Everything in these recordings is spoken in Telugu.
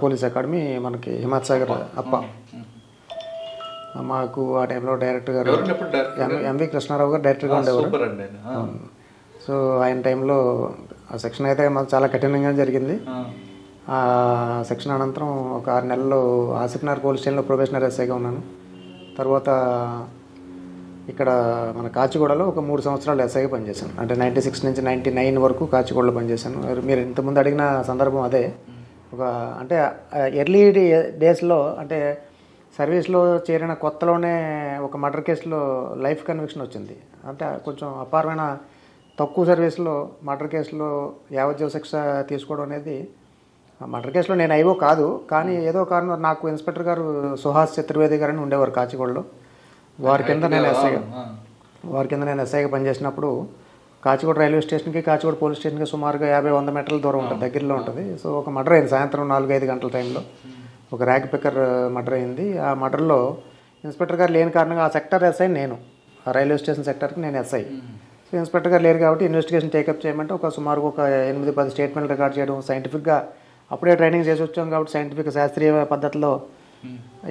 పోలీస్ అకాడమీ మనకి హిమాయత్ సాగర్ అప్ప. మాకు ఆ టైంలో డైరెక్టర్ గారు ఎంవి కృష్ణారావు గారు డైరెక్టర్గా ఉండేవారు. సో ఆయన టైంలో ఆ సెక్షన్ అయితే మాకు చాలా కఠినంగా జరిగింది. ఆ సెక్షన్ అనంతరం ఒక 6 నెలలు ఆసిఫ్నగర్ పోలీస్ స్టేషన్లో ప్రొబేషనరీ ఎస్ఐగా ఉన్నాను. తర్వాత ఇక్కడ మన కాచిగూడలో ఒక 3 సంవత్సరాలు ఎస్ఐగా పనిచేశాను. అంటే 96 నుంచి 99 వరకు కాచిగూడలో పనిచేశాను. మీరు ఇంతకుముందు అడిగిన సందర్భం అదే. అంటే ఎర్లీ డేస్లో అంటే సర్వీస్లో చేరిన కొత్తలోనే ఒక మర్డర్ కేసులో లైఫ్ కన్విక్షన్ వచ్చింది. అంటే కొంచెం అపారమైన తక్కువ సర్వీస్లో మర్డర్ కేసులో యావజ్జీవ శిక్ష తీసుకోవడం అనేది, మర్డర్ కేసులో నేను ఐవో కాదు, కానీ ఏదో కారణం నాకు ఇన్స్పెక్టర్ గారు సుహాస్ చతుర్వేది గారని ఉండేవారు కాచిగూడలో. వారి కింద నేను ఎస్ఐగా పనిచేసినప్పుడు కాచిగూడ రైల్వే స్టేషన్కి కాచిగూడ పోలీస్ స్టేషన్కి సుమారుగా 50-100 మీటర్ల దూరం ఉంటుంది, దగ్గరలో ఉంటుంది. సో ఒక మర్డర్ అయింది సాయంత్రం 4-5 గంటల టైంలో. ఒక ర్యాగ్ పిక్కర్ మర్డర్ అయింది. ఆ మర్డర్లో ఇన్స్పెక్టర్ గారు లేని కారణంగా ఆ సెక్టర్ ఎస్ఐ నేను, ఆ రైల్వే స్టేషన్ సెక్టర్కి నేను ఎస్ఐ. సో ఇన్స్పెక్టర్ గారు లేరు కాబట్టి ఇన్వెస్టిగేషన్ టేకప్ చేయమంటే సుమారుగా ఒక 8-10 స్టేట్మెంట్ రికార్డ్ చేయడం, సైంటిఫిక్గా అప్పుడే ట్రైనింగ్ చేసి వచ్చాం కాబట్టి సైంటిఫిక్ శాస్త్రీయ పద్ధతిలో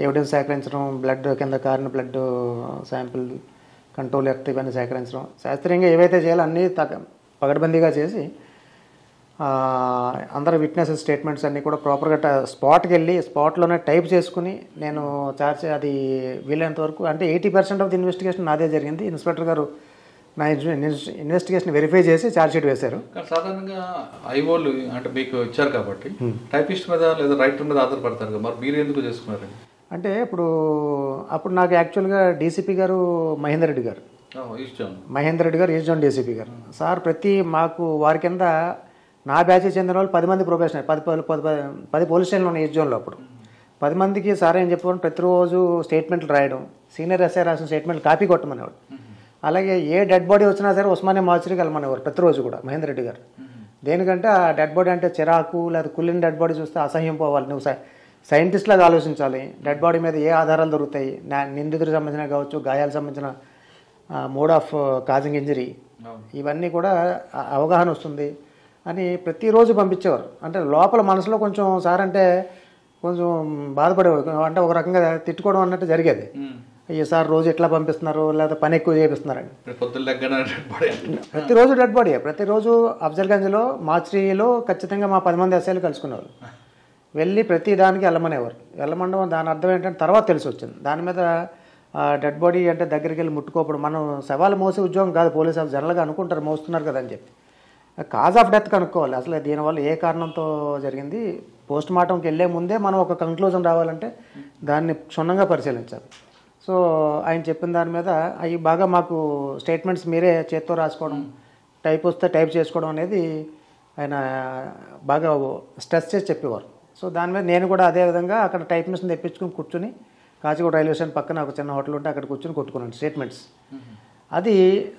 ఎవిడెన్స్ సేకరించడం, బ్లడ్ కింద కారిన బ్లడ్ శాంపిల్ కంట్రోల్ ఎర్త్ ఇవన్నీ సేకరించడం, శాస్త్రీయంగా ఏవైతే చేయాలో అన్నీ పగడ్బందీగా చేసి అందరు విట్నెస్ స్టేట్మెంట్స్ అన్నీ కూడా ప్రాపర్గా స్పాట్కి వెళ్ళి స్పాట్లోనే టైప్ చేసుకుని నేను అది వీలైనంత వరకు అంటే 80% ఆఫ్ ది ఇన్వెస్టిగేషన్ నాదే జరిగింది. ఇన్స్పెక్టర్ గారు నా ఇన్వెస్టిగేషన్ వెరిఫై చేసి ఛార్జ్షీట్ వేశారు. సాధారణంగా ఐఓలు అంటే మీకు ఇచ్చారు కాబట్టి టైపిస్ట్ మీద లేదా రైటర్ మీద ఆధారపడతారు కదా, మరి మీరు ఎందుకు చేసుకున్నారు? అంటే అప్పుడు నాకు యాక్చువల్గా డీసీపీ గారు మహేందర్ రెడ్డి గారు ఈస్ట్ జోన్ డీసీపీ గారు సార్ మాకు వారి కింద నా బ్యాచ్ చెందిన వాళ్ళు 10 మంది ప్రొబేషనరీ, 10 పోలీస్ స్టేషన్లు ఉన్నాయి ఈస్ట్ జోన్లో. అప్పుడు 10 మందికి సార్ ఏం చెప్పారు, ప్రతిరోజు స్టేట్మెంట్లు రాయడం, సీనియర్ ఎస్ఐ రాసిన స్టేట్మెంట్లు కాపీ కొట్టమనేవాడు. అలాగే ఏ డెడ్ బాడీ వచ్చినా సరే ఉస్మానియా మార్చురీకి వెళ్ళమనేవారు ప్రతిరోజు కూడా మహేందర్ రెడ్డి గారు. దేనికంటే ఆ డెడ్ బాడీ అంటే చిరాకు లేదా కుళ్ళిన డెడ్ బాడీ చూస్తే అసహ్యం పోవాలి, నువ్వు సైంటిస్ట్ లాగా ఆలోచించాలి, డెడ్ బాడీ మీద ఏ ఆధారాలు దొరుకుతాయి, నిందితుడికి సంబంధించిన కావచ్చు, గాయాలకు సంబంధించిన మోడ్ ఆఫ్ కాజింగ్ ఇంజరీ, ఇవన్నీ కూడా అవగాహన వస్తుంది అని ప్రతిరోజు పంపించేవారు. అంటే లోపల మనసులో కొంచెం సార్ అంటే కొంచెం బాధపడేవాడు, అంటే ఒక రకంగా తిట్టుకోవడం అన్నట్టు జరిగేది. అయ్యో సార్ రోజు ఎట్లా పంపిస్తున్నారు, లేదా పని ఎక్కువ చేపిస్తున్నారని. ప్రతిరోజు డెడ్ బాడీ, ప్రతిరోజు అఫ్జల్గంజ్లో మార్చిరీలో ఖచ్చితంగా మా 10 మంది ఎస్ఐలు కలుసుకునేవారు. వెళ్ళి ప్రతి దానికి వెళ్ళమండడం దాని అర్థం ఏంటంటే తర్వాత తెలిసి వచ్చింది. దాని మీద డెడ్ బాడీ అంటే దగ్గరికి వెళ్ళి ముట్టుకోప్పుడు మనం సవాలు మోసే ఉద్యోగం కాదు, పోలీసు వాళ్ళు జనరల్గా అనుకుంటారు మోస్తున్నారు కదా అని చెప్పి. కాజ్ ఆఫ్ డెత్ కనుక్కోవాలి, అసలు దీనివల్ల ఏ కారణంతో జరిగింది. పోస్ట్ మార్టంకి వెళ్ళే ముందే మనం ఒక కంక్లూజన్ రావాలంటే దాన్ని క్షుణ్ణంగా పరిశీలించాలి. సో ఆయన చెప్పిన దాని మీద అవి బాగా మాకు స్టేట్మెంట్స్ మీరే చేత్తో రాసుకోవడం, టైప్ వస్తే టైప్ చేసుకోవడం అనేది ఆయన బాగా స్ట్రెస్ చేసి చెప్పేవారు. సో దాని మీద నేను కూడా అదేవిధంగా అక్కడ టైప్ మిషన్ తెప్పించుకుని కూర్చుని కాచిగూడ రైల్వే స్టేషన్ పక్కన ఒక చిన్న హోటల్ ఉంటే అక్కడ కూర్చొని కొట్టుకున్నాను స్టేట్మెంట్స్. అది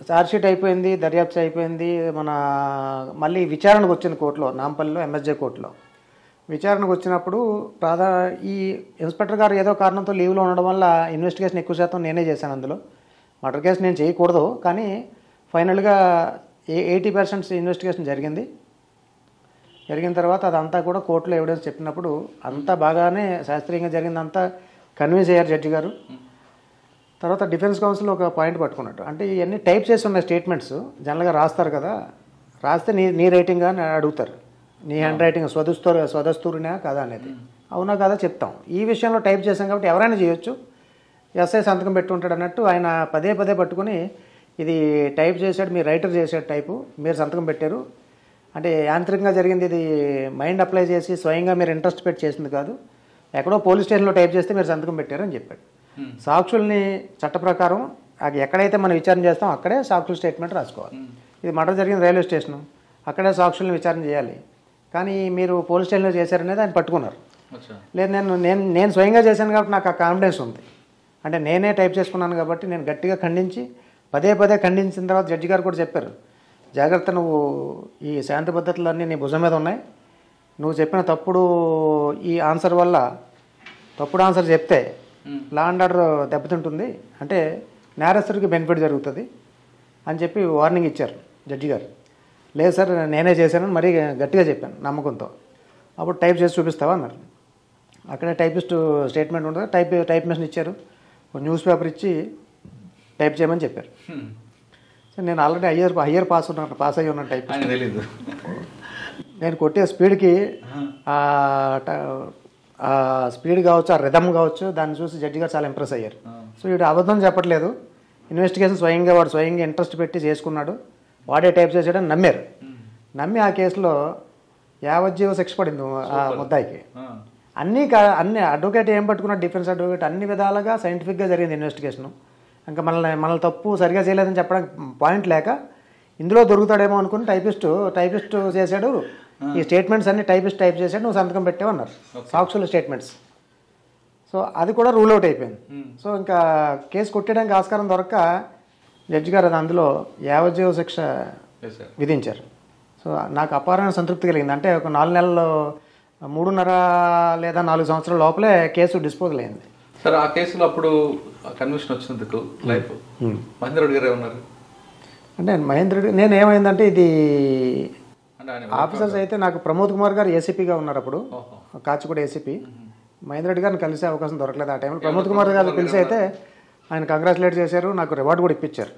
ఛార్జ్షీట్ అయిపోయింది, దర్యాప్తు అయిపోయింది. మళ్ళీ విచారణకు వచ్చింది కోర్టులో, నాంపల్లిలో ఎంఎస్జే కోర్టులో. విచారణకు వచ్చినప్పుడు ఈ ఇన్స్పెక్టర్ గారు ఏదో కారణంతో లీవ్లో ఉండడం వల్ల ఇన్వెస్టిగేషన్ ఎక్కువ శాతం నేనే చేశాను. అందులో మర్డర్ కేసు నేను చేయకూడదు, కానీ ఫైనల్గా 80% ఇన్వెస్టిగేషన్ జరిగింది. జరిగిన తర్వాత అదంతా కూడా కోర్టులో ఎవిడెన్స్ చెప్పినప్పుడు అంతా బాగానే శాస్త్రీయంగా జరిగింది, అంతా కన్విన్స్ అయ్యారు జడ్జి గారు. తర్వాత డిఫెన్స్ కౌన్సిల్ ఒక పాయింట్ పట్టుకున్నట్టు, అంటే ఇవన్నీ టైప్ చేసి ఉన్న స్టేట్మెంట్స్ జనరల్గా రాస్తారు కదా, రాస్తే నీ రైటింగ్గా అడుగుతారు, నీ హ్యాండ్ రైటింగ్ స్వదస్తూరినా కదా అనేది. అవునా కదా చెప్తాం. ఈ విషయంలో టైప్ చేసాం కాబట్టి ఎవరైనా చేయొచ్చు, ఎస్ఐ సంతకం పెట్టుంటాడు అన్నట్టు ఆయన పదే పట్టుకుని ఇది టైప్ చేశాడు, మీరు రైటర్ చేశాడు టైపు, మీరు సంతకం పెట్టారు, అంటే యాంత్రికంగా జరిగింది, ఇది మైండ్ అప్లై చేసి స్వయంగా మీరు ఇంట్రెస్ట్ పెట్టి చేసింది కాదు, ఎక్కడో పోలీస్ స్టేషన్లో టైప్ చేస్తే మీరు సంతకం పెట్టారు అని చెప్పాడు. సాక్షుల్ని చట్ట ప్రకారం ఎక్కడైతే మనం విచారణ చేస్తాం అక్కడే సాక్షుల స్టేట్మెంట్ రాసుకోవాలి. ఇది మర్డర్ జరిగింది రైల్వే స్టేషను, అక్కడే సాక్షుల్ని విచారణ చేయాలి, కానీ మీరు పోలీస్ స్టేషన్లో చేశారనేది ఆయన పట్టుకున్నారు. లేదు నేను స్వయంగా చేశాను కాబట్టి నాకు ఆ కాన్ఫిడెన్స్ ఉంది, అంటే నేనే టైప్ చేసుకున్నాను కాబట్టి నేను గట్టిగా ఖండించి పదే ఖండించిన తర్వాత జడ్జి గారు కూడా చెప్పారు, జాగ్రత్త, నువ్వు ఈ శాంతి పద్ధతులన్నీ నీ భుజం మీద ఉన్నాయి, నువ్వు చెప్పిన ఈ ఆన్సర్ వల్ల తప్పుడు ఆన్సర్ చెప్తే లా అండ్ ఆర్డర్ దెబ్బతింటుంది, అంటే నేరస్తుడికి బెనిఫిట్ జరుగుతుంది అని చెప్పి వార్నింగ్ ఇచ్చారు జడ్జి గారు. లేదు సార్ నేనే చేశానని మరీ గట్టిగా చెప్పాను నమ్మకంతో. అప్పుడు టైప్ చేసి చూపిస్తావా అన్నారు. అక్కడే టైపిస్ట్ స్టేట్మెంట్ ఉంటుంది, టైప్ మెషిన్ ఇచ్చారు, న్యూస్ పేపర్ ఇచ్చి టైప్ చేయమని చెప్పారు. సో నేను ఆల్రెడీ హయ్యర్ పాస్ అయ్యి ఉన్నాను టైప్. తెలీదు. నేను కొట్టే స్పీడ్కి స్పీడ్ కావచ్చు, ఆ రిథమ్ కావచ్చు, దాన్ని చూసి జడ్జి గారు చాలా ఇంప్రెస్ అయ్యారు. సో వీడు అబద్ధం చెప్పట్లేదు, ఇన్వెస్టిగేషన్ స్వయంగా ఇంట్రెస్ట్ పెట్టి చేసుకున్నాడు, వాడే టైప్ చేసాడని నమ్మారు. నమ్మి ఆ కేసులో యావజ్జీవ శిక్ష పడింది ఆ ముద్దాయికి. అన్ని అడ్వకేట్ ఏం పట్టుకున్నాడు, డిఫెన్స్ అడ్వకేట్ అన్ని విధాలుగా సైంటిఫిక్గా జరిగింది ఇన్వెస్టిగేషను. ఇంకా మనల్ని తప్పు సరిగా చేయలేదని చెప్పడానికి పాయింట్ లేక ఇందులో దొరుకుతాడేమో అనుకుని టైపిస్ట్ చేశాడు, ఈ స్టేట్మెంట్స్ అన్ని టైప్ చేశాడు, నువ్వు సంతకం పెట్టావు అన్నారు, సాక్షుల స్టేట్మెంట్స్. సో అది కూడా రూల్ అవుట్ అయిపోయింది. సో ఇంకా కేసు కొట్టడానికి ఆస్కారం దొరక్క జడ్జి గారు అది అందులో యావజ్జీవ శిక్ష విధించారు. సో నాకు అపారమైన సంతృప్తి కలిగింది. అంటే ఒక 4 నెలల్లో 3.5 లేదా 4 సంవత్సరాల లోపలే కేసు డిస్పోజల్ అయింది. సార్ ఆ కేసులో అప్పుడు కన్విక్షన్ వచ్చినందుకు లైఫ్ మహేందర్ రెడ్డి గారు ఏమన్నారు? అంటే మహేందర్ రెడ్డి నేను ఏమైందంటే ఇది ఆఫీసర్స్ అయితే నాకు ప్రమోద్ కుమార్ గారు ఏసీపీగా ఉన్నారు అప్పుడు, కాచిగూడ ఏసీపీ. మహేందర్ రెడ్డి గారిని కలిసే అవకాశం దొరకలేదు ఆ టైంలో. ప్రమోద్ కుమార్ గారు పిలిచి అయితే ఆయన కంగ్రాచులేట్ చేశారు, నాకు రివార్డు కూడా ఇప్పించారు.